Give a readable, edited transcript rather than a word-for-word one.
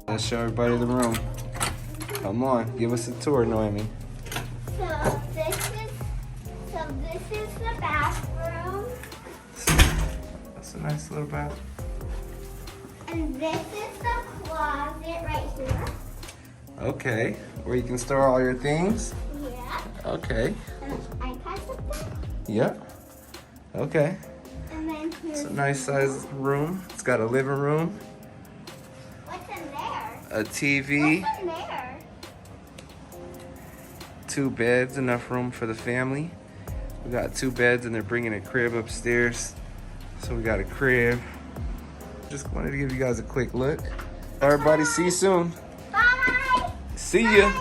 Let's show everybody the room. Come on, give us a tour, Noemi. So this is the bathroom. That's a nice little bath. And this is the closet right here. Okay, where you can store all your things. Yeah. Okay. And iPads up there. Yep. Okay. And then here's It's a nice sized room. It's got a living room, what's in there? a TV, What's in there? 2 beds, enough room for the family. We got 2 beds and they're bringing a crib upstairs. So we got a crib. Just wanted to give you guys a quick look. Everybody, see you soon. Bye. See ya.